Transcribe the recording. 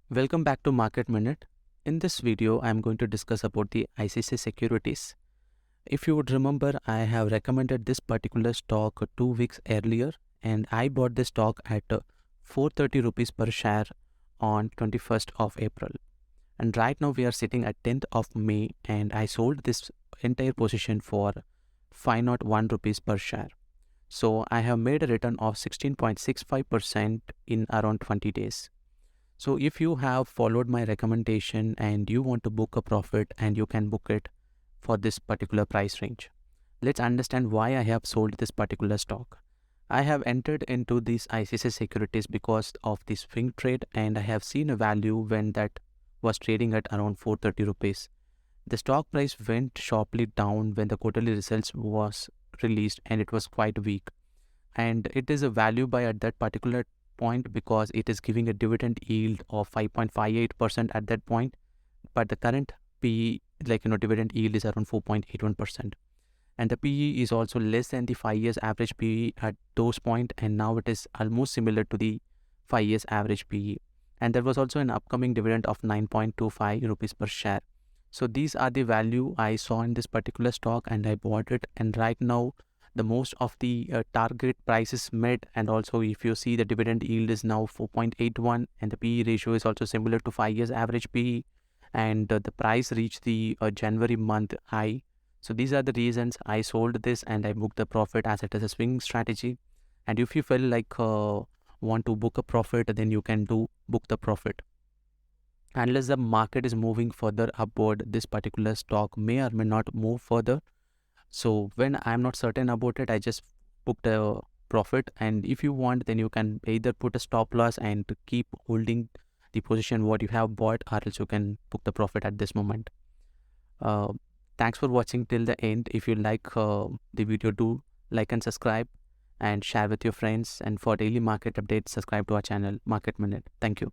Welcome back to Market Minute. In this video, I am going to discuss about the ICC securities. If you would remember, I have recommended this particular stock 2 weeks earlier, and I bought this stock at 430 rupees per share on 21st of April. And right now we are sitting at 10th of May, and I sold this entire position for 501 rupees per share. So I have made a return of 16.65% in around 20 days. So if you have followed my recommendation and you want to book a profit, and you can book it for this particular price range. Let's understand why I have sold this particular stock. I have entered into these ICC securities because of the swing trade, and I have seen a value when that was trading at around 430 rupees. The stock price went sharply down when the quarterly results was released, and it was quite weak. And it is a value buy at that particular point because it is giving a dividend yield of 5.58% at that point, but the current PE, dividend yield is around 4.81%, and the PE is also less than the 5 years average PE at those point, and now it is almost similar to the 5 years average PE. And there was also an upcoming dividend of 9.25 rupees per share. So these are the value I saw in this particular stock, and I bought it. And right now the most of the target price is met, and also if you see the dividend yield is now 4.81, and the PE ratio is also similar to 5 years average PE, and the price reached the January month high. So these are the reasons I sold this, and I booked the profit as it is a swing strategy. And if you feel like want to book a profit, then you can book the profit. Unless the market is moving further upward, this particular stock may or may not move further. So when I'm not certain about it, I just booked a profit. And if you want, then you can either put a stop loss and keep holding the position what you have bought, or else you can book the profit at this moment. Thanks for watching till the end. If you like the video, do like and subscribe and share with your friends. And for daily market updates, subscribe to our channel Market Minute. Thank you.